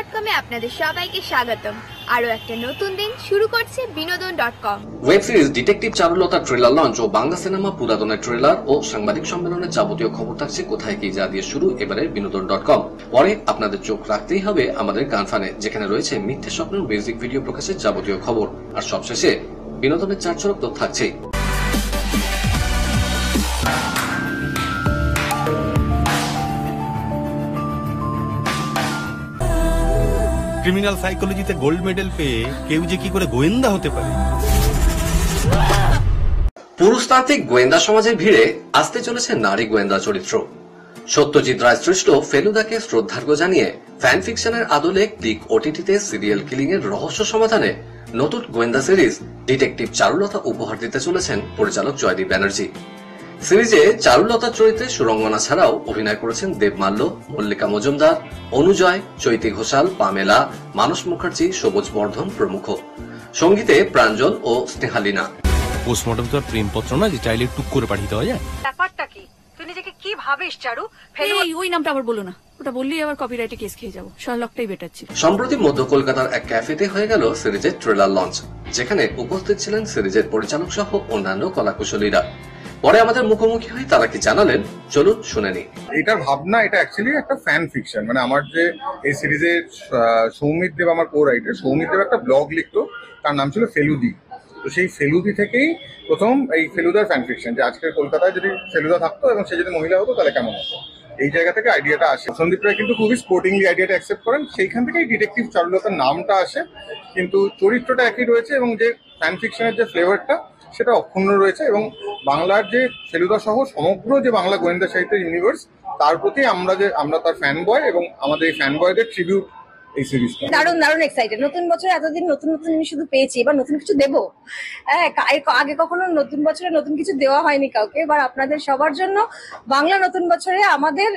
বিনোদন.com-এ আপনাদের সবাইকে স্বাগতম। আরো একটা নতুন দিন শুরু করছে বিনোদন.com। Web series detective Charulata trailer launch ও বাংলা সিনেমা পুরাতনের ট্রেলার ও সাংবাদিক সম্মেলনের যাবতীয় খবর থাকছে কোথায় কি যা দিয়ে শুরু এবারের বিনোদন.com। পরে আপনাদের চোখ রাখতেই হবে আমাদের গানফানে, যেখানে রয়েছে মিথ্যে স্বপ্নের মিউজিক ভিডিও প্রকাশের যাবতীয় খবর, আর সবশেষে বিনোদনের চার চরক তো থাকছেই। ক্রিমিনাল সাইকোলজিতে গোল্ড মেডেল পেয়ে কেউ যে কি করে গোয়েন্দা হতে পারে। পুরুষতান্ত্রিক গোয়েন্দা সমাজের ভিড়ে আসতে চলেছে নারী গোয়েন্দা চরিত্র। সত্যজিৎ রায় সৃষ্ট ফেলুদাকে শ্রদ্ধার্ঘ্য জানিয়ে ফ্যান ফিকশনের আদলে ক্লিক ওটিটিতে সিরিয়াল কিলিং এর রহস্য সমাধানে নতুন গোয়েন্দা সিরিজ ডিটেকটিভ চারুলতা উপহার দিতে চলেছেন পরিচালক জয়দীপ ব্যানার্জি। সিরিজে চারুলতার চরিত্রে সুরঙ্গনা ছাড়াও অভিনয় করেছেন দেবমাল্য, মল্লিকা মজুমদার, অনুজয়, চৈতি ঘোষাল, পামেলা, মানস মুখার্জি, সবুজ বর্ধন প্রমুখ। সঙ্গীতে প্রাঞ্জল ও স্নেহালিনা। পোস্টমর্টম তো আর প্রেমপত্র না যে চাইলে টুক করে পাঠিয়ে দেওয়া যায়। ব্যাপারটা কি, তুই নিজেকে কি ভাবিস চারু? ওই নামটা আবার বলো না, ওটা বললেই আবার কপিরাইটে কেস খেয়ে যাবো। শার্লকটাই বেটার ছিল। সম্প্রতি মধ্য কলকাতার এক ক্যাফেতে হয়ে গেল সিরিজের ট্রেলার লঞ্চ, যেখানে উপস্থিত ছিলেন সিরিজের পরিচালক সহ অন্যান্য কলাকুশলীরা। পরে আমাদের মুখোমুখি হয়ে তারা কি জানালেন, চলুন শুনে নি। এটার ভাবনা, এটা অ্যাকচুয়ালি একটা ফ্যান ফিকশন। মানে আমার যে এই সিরিজের সৌমিত দেব, আমার কো রাইটার সৌমিত দেব, একটা ব্লগ লিখতো, তার নাম ছিল ফেলুদি। তো সেই ফেলুদি থেকেই প্রথম এই ফেলুদার ফ্যান ফিকশন, যে আজকের কলকাতায় যদি ফেলুদা থাকতো এবং সে যদি মহিলা হতো তাহলে কেমন হতো, এই জায়গা থেকে আইডিয়াটা আসে। সন্দীপ রায় কিন্তু খুবই স্পোর্টিংলি আইডিয়াটা অ্যাকসেপ্ট করেন, সেইখান থেকেই ডিটেকটিভ চারুলতার নামটা আসে। কিন্তু চরিত্রটা একই রয়েছে এবং যে ফ্যান ফিকশনের যে ফ্লেভারটা সেটা অক্ষুণ্ণ রয়েছে, এবং বাংলার যে ফেলুদা সহ সমগ্র যে বাংলা গোয়েন্দা সাহিত্যের ইউনিভার্স, তার প্রতি আমরা তার ফ্যান বয়, এবং আমাদের এই ফ্যান বয়দের ট্রিবিউট এই সিরিজটা। দারুণ এক্সাইটেড। নতুন বছর এতদিন নতুন জিনিস শুধু পেয়েছি, এবার নতুন কিছু দেবো। হ্যাঁ, আগে কখনো নতুন বছরে নতুন কিছু দেওয়া হয়নি কাউকে। এবার আপনাদের সবার জন্য বাংলা নতুন বছরে আমাদের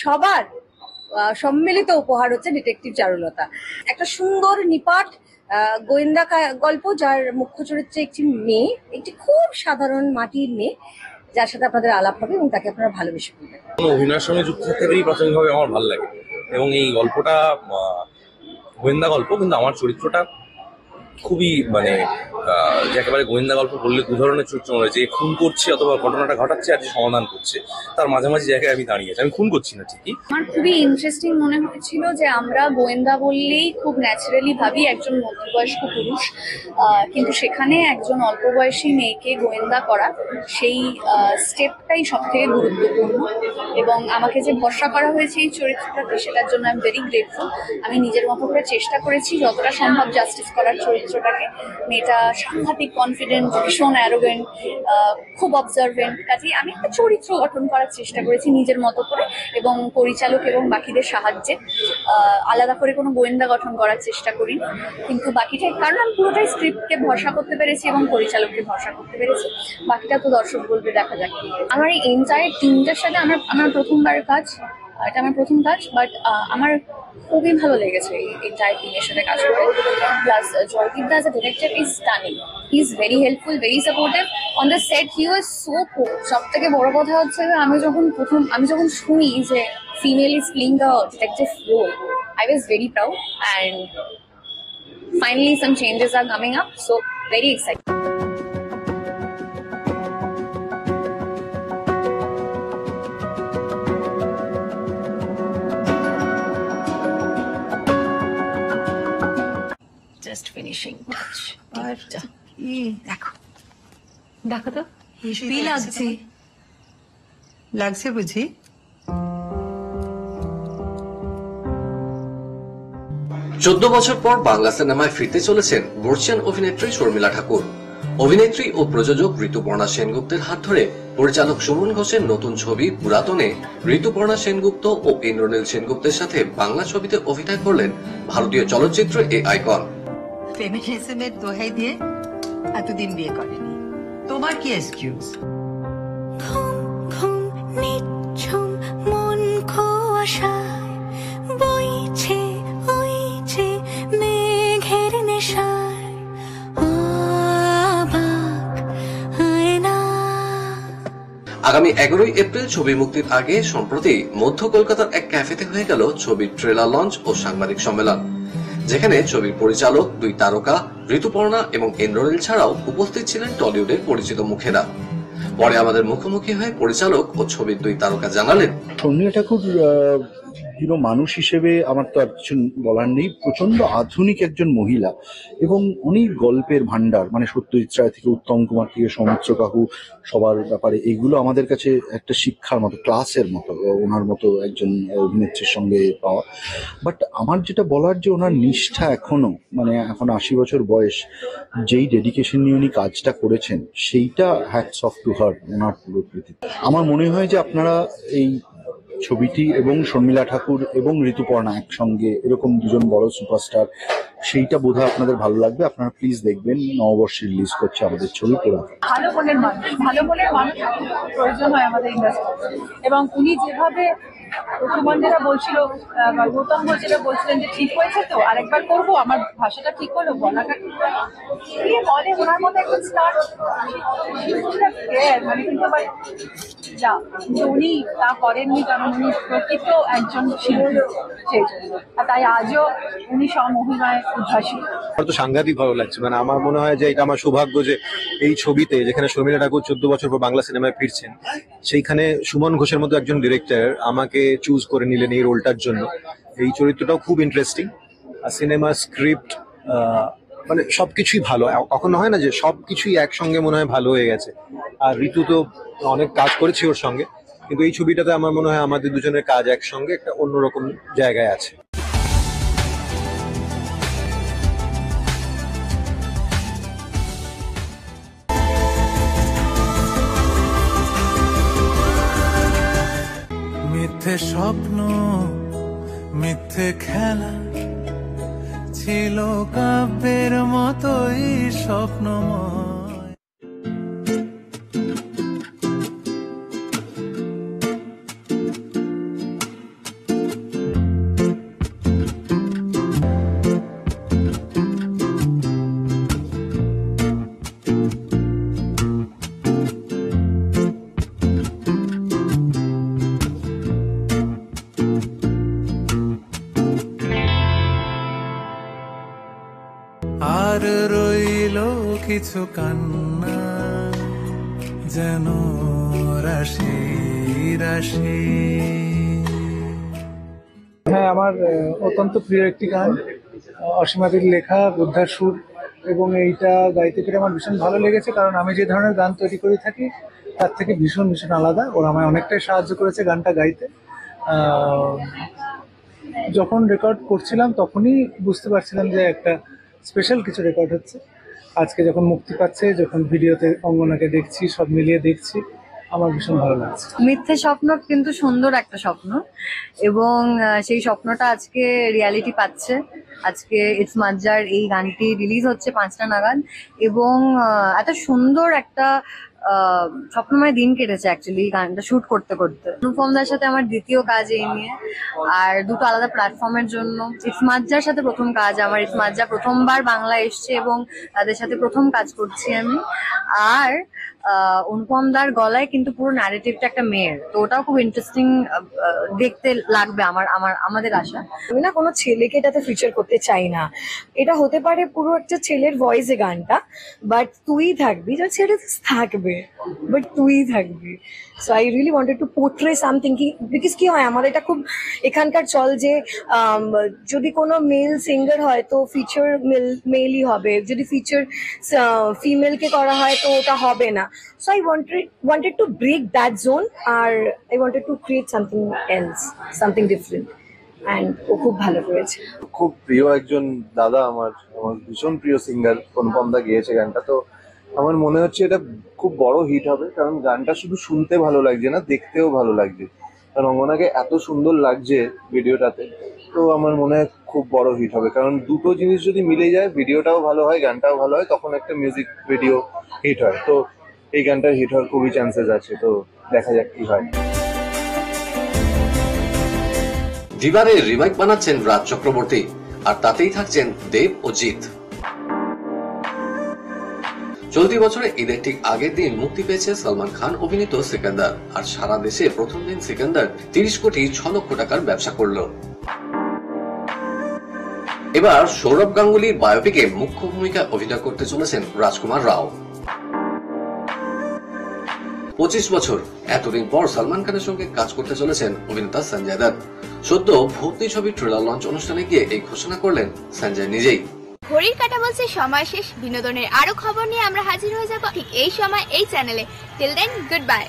সবার সম্মিলিত উপহার হচ্ছে ডিটেকটিভ চারুলতা। একটা সুন্দর নিপাট গোয়েন্দা গল্প, যার মুখ্য চরিত্রে একটি মেয়ে, একটি খুব সাধারণ মাটির মেয়ে, যার সাথে আপনাদের আলাপ হবে এবং তাকে আপনারা ভালোবেসে ফেলবেন। অভিনয়ের সঙ্গে যুক্ত থাকতেই প্রাথমিকভাবে আমার ভালো লাগে, এবং এই গল্পটা গোয়েন্দা গল্প, কিন্তু আমার চরিত্রটা খুবই একেবারে গোয়েন্দা গল্প বললে দু ধরনের চরিত্র মনে হয়েছে। খুন করছে অথবা ঘটনাটা ঘটাচ্ছে আর যে সমাধান করছে, তার মাঝামাঝি জায়গায় আমি দাঁড়িয়ে আছি। আমি খুন করছি না ঠিকই। আমার খুবই ইন্টারেস্টিং মনে হয়েছিল যে আমরা গোয়েন্দা বললেই খুব ন্যাচারালি ভাবি একজন মধ্যবয়স্ক পুরুষ, কিন্তু সেখানে একজন অল্প বয়সী মেয়েকে গোয়েন্দা করা, সেই স্টেপটাই সব থেকে গুরুত্বপূর্ণ। এবং আমাকে যে ভরসা করা হয়েছে এই চরিত্রটাকে, সেটার জন্য আই এম ভেরি গ্রেটফুল। আমি নিজের মতো করে চেষ্টা করেছি যতটা সম্ভব জাস্টিস করার চরিত্রটাকে। মেয়েটা সাংঘাতিক কনফিডেন্ট, ভীষণ অ্যারোগেন্ট, খুব অবজারভেন্ট। কাজেই আমি একটা চরিত্র গঠন করার চেষ্টা করেছি নিজের মতো করে, এবং পরিচালক এবং বাকিদের সাহায্যে। আলাদা করে কোনো গোয়েন্দা গঠন করার চেষ্টা করিনি, কিন্তু বাকিটাই, কারণ আমি পুরোটাই স্ক্রিপ্টকে ভরসা করতে পেরেছি এবং পরিচালককে ভরসা করতে পেরেছি। বাকিটা তো দর্শক বলবে, দেখা যাক। আমার এই এন্টায়ার টিমটার সাথে আমার প্রথমবার কাজ, এটা আমার প্রথম কাজ, বাট আমার খুবই ভালো লেগেছে এই এন্টায়ার টিমের সাথে কাজ করে। Plus Joydeep da as a director is stunning. He is very helpful, very supportive. On the set he was so cool. সব থেকে বড় কথা হচ্ছে যে আমি যখন শুনি যে female is playing the detective role, I was very proud, and finally some changes are coming up, so very excited. Just finishing touch. দেখো তো হেভি লাগছে বুঝি। 14 বছর পর বাংলা সিনেমায় ফিরতে চলেছেন বর্ষিয়ান অভিনেত্রী শর্মিলা ঠাকুর। অভিনেত্রী ও প্রযোজক ঋতুপর্ণা সেনগুপ্তের হাত ধরে পরিচালক সুমন ঘোষের নতুন ছবি পুরাতনে ঋতুপর্ণা সেনগুপ্ত ও ইন্দ্রনীল সেনগুপ্তের সাথে বাংলা ছবিতে অভিনয় করলেন ভারতীয় চলচ্চিত্র এই আইকন। ফেমিনিজমের দোহাই দিয়ে এতদিন বিয়ে করেনি, তোমার কি এক্সকিউজ? মন খোয়াশায় বইছে ওইছে মেঘের নেশায়, আগামী 11ই এপ্রিল ছবি মুক্তির আগে সম্প্রতি মধ্য কলকাতার এক ক্যাফেতে হয়ে গেল ছবির ট্রেলার লঞ্চ ও সাংবাদিক সম্মেলন, যেখানে ছবির পরিচালক, 2 তারকা ঋতুপর্ণা এবং ইন্দ্রনীল ছাড়াও উপস্থিত ছিলেন টলিউডের পরিচিত মুখেরা। পরে আমাদের মুখোমুখি হয়ে পরিচালক ও ছবির 2 তারকা জানালেন, শর্মিলা ঠাকুর মানুষ হিসেবে আমার তো আর কিছু বলার নেই। প্রচন্ড আধুনিক একজন মহিলা এবং অনেক গল্পের ভান্ডার, মানে সত্যজিৎ রায় থেকে উত্তম কুমার থেকে সৌমিত্র কাকু, সবার ব্যাপারে এগুলো আমাদের কাছে একটা শিক্ষার মতো, ক্লাসের মতো ওনার মতো একজন অভিনেত্রীর সঙ্গে পাওয়া। বাট আমার যেটা বলার যে ওনার নিষ্ঠা এখনো, মানে এখন 80 বছর বয়স, যেই ডেডিকেশন নিয়ে উনি কাজটা করেছেন সেইটা হ্যাটস অফ টু হার, ওনার পুরো কৃতি। আমার মনে হয় যে আপনারা এই ছবিটি এবং শর্মিলা ঠাকুর এবং ঋতুপর্ণা একসঙ্গে এরকম দুজন বড় সুপারস্টার, সেইটা বোধহয় আপনাদের ভালো লাগবে। আপনারা প্লিজ দেখবেন, নববর্ষে রিলিজ করছে আমাদের ছবি পুরা। ভালো মনের মানুষ প্রয়োজন হয় আমাদের ইন্ডাস্ট্রি, এবং উনি যেভাবে সুমন যেটা বলছিল, গৌতম বলছিলেন যে ঠিক হয়েছে তো আরেকবার করবো, আমার ভাষাটা ঠিক হলো, গলাটা ঠিক হলো, বলে ওনার মতো একজন স্টার মানে, কিন্তু উনি তা করেননি, কারণ উনি প্রকৃত একজন শিল্পী, সেই জন্য। আর তাই আজও উনি স্বমহিমায় উদ্ভাসিত। আমার তো সাংঘাতিক ভালো লাগছে, মানে আমার মনে হয় যে এটা আমার সৌভাগ্য যে এই ছবিতে, যেখানে শর্মিলা ঠাকুর 14 বছর পর বাংলা সিনেমায় ফিরছেন, সেইখানে সুমন ঘোষের মতো একজন ডিরেক্টর আমাকে চুজ করে নিলেন এই রোলটার জন্য। এই চরিত্রটাও খুব ইন্টারেস্টিং, আর সিনেমা স্ক্রিপ্ট মানে সবকিছুই ভালো। কখনো হয় না যে সবকিছুই একসঙ্গে মনে হয় ভালো হয়ে গেছে। আর ঋতু তো অনেক কাজ করেছি ওর সঙ্গে, কিন্তু এই ছবিটাতে আমার মনে হয় আমাদের দুজনের কাজ একসঙ্গে একটা অন্যরকম জায়গায় আছে। মিথ্যে স্বপ্ন, মিথ্যে খেলা ছিল কাব্যের মতোই স্বপ্নময়। আর রইল কিছু কান্না, যেন রাশি রাশি। হ্যাঁ, আমার অত্যন্ত প্রিয় একটি গান, অসীমাদির লেখা, বুদ্ধার সুর, এবং এইটা গাইতে পেরে আমার ভীষণ ভালো লেগেছে, কারণ আমি যে ধরনের গান তৈরি করে থাকি তার থেকে ভীষণ ভীষণ আলাদা। ওরা আমায় অনেকটাই সাহায্য করেছে গানটা গাইতে। যখন রেকর্ড করছিলাম তখনই বুঝতে পারছিলাম যে একটা স্পেশাল কিছু রেকর্ড হচ্ছে। আজকে যখন মুক্তি পাচ্ছে, যখন ভিডিওতে অঙ্গনাকে দেখছি, সব মিলিয়ে দেখছি, আমার ভীষণ ভালো লাগছে। মিথ্যে স্বপ্ন কিন্তু সুন্দর একটা স্বপ্ন, এবং সেই স্বপ্নটা আজকে রিয়ালিটি পাচ্ছে। আজকে ইটস মাজ্জার এই গানটি রিলিজ হচ্ছে 5টা নাগাদ, এবং এত সুন্দর একটা স্বপ্নময় দিন কেটেছে অ্যাকচুয়ালি গানটা শুট করতে করতে। অনুপমদার সাথে আমার দ্বিতীয় কাজ এই নিয়ে, আর দুটো আলাদা প্ল্যাটফর্মের জন্য। ইটস মাজ্জার সাথে প্রথম কাজ আমার, ইটস মাজ্জা প্রথমবার বাংলা এসছে এবং তাদের সাথে প্রথম কাজ করছি আমি। আর অনুপমদার গলায় কিন্তু পুরো ন্যারেটিভটা একটা মেয়ের, তো ওটাও খুব ইন্টারেস্টিং দেখতে লাগবে আমাদের আশা। আমি না কোনো ছেলেকে এটাতে ফিচার করতে চাই না, এটা হতে পারে পুরো একটা ছেলের ভয়েসে গানটা, বাট তুই থাকবি, যা ছেলে থাকবে বাট তুই থাকবি। So I really wanted to portray something, কি বিকজ কি হয় আমাদের এটা খুব এখানকার চল যে যদি কোনো মেল সিঙ্গার হয় তো ফিচার মেলই হবে, যদি ফিচার ফিমেলকে করা হয় তো ওটা হবে না। So I wanted to break that zone, আর I wanted to create something else, something different, and ও খুব ভালো করেছে। খুব প্রিয় একজন দাদা আমার ভীষণ প্রিয় সিঙ্গার অনুপম দা গেয়েছে গানটা, তো আমার মনে হচ্ছে এটা খুব বড় হিট হবে, কারণ গানটা শুধু শুনতে ভালো লাগছে না, দেখতেও ভালো লাগছে, কারণ অঙ্গনাকে এত সুন্দর লাগছে ভিডিওটাতে। তো আমার মনে হয় খুব বড় হিট হবে, কারণ দুটো জিনিস যদি মিলে যায়, ভিডিওটাও ভালো হয়, গানটাও ভালো হয়, তখন একটা মিউজিক ভিডিও হিট হয়। তো এই গানটার হিট হওয়ার খুবই চান্সেস আছে, তো দেখা যাক কি হয়। দিবারের রিমেক বানাচ্ছেন রাজ চক্রবর্তী, আর তাতেই থাকছেন দেব ও জিৎ। চলতি বছরে ঈদের ঠিক আগের দিন মুক্তি পেয়েছে সালমান খান অভিনীত সিকান্দার, আর সারা দেশে প্রথম দিন সিকান্দার 30 কোটি 6 লক্ষ টাকার ব্যবসা করল। এবার সৌরভ গাঙ্গুলির বায়োপিকে মুখ্য ভূমিকায় অভিনয় করতে চলেছেন রাজকুমার রাও। 25 বছর এতদিন পর সালমান খানের সঙ্গে কাজ করতে চলেছেন অভিনেতা সঞ্জয় দত্ত। সদ্য ভূতনি ছবির ট্রেলার লঞ্চ অনুষ্ঠানে গিয়ে এই ঘোষণা করলেন সঞ্জয় নিজেই। ঘড়ির কাঁটা বলছে সময় শেষ। বিনোদনের আরো খবর নিয়ে আমরা হাজির হয়ে যাব ঠিক এই সময় এই চ্যানেলে। Till then, good bye.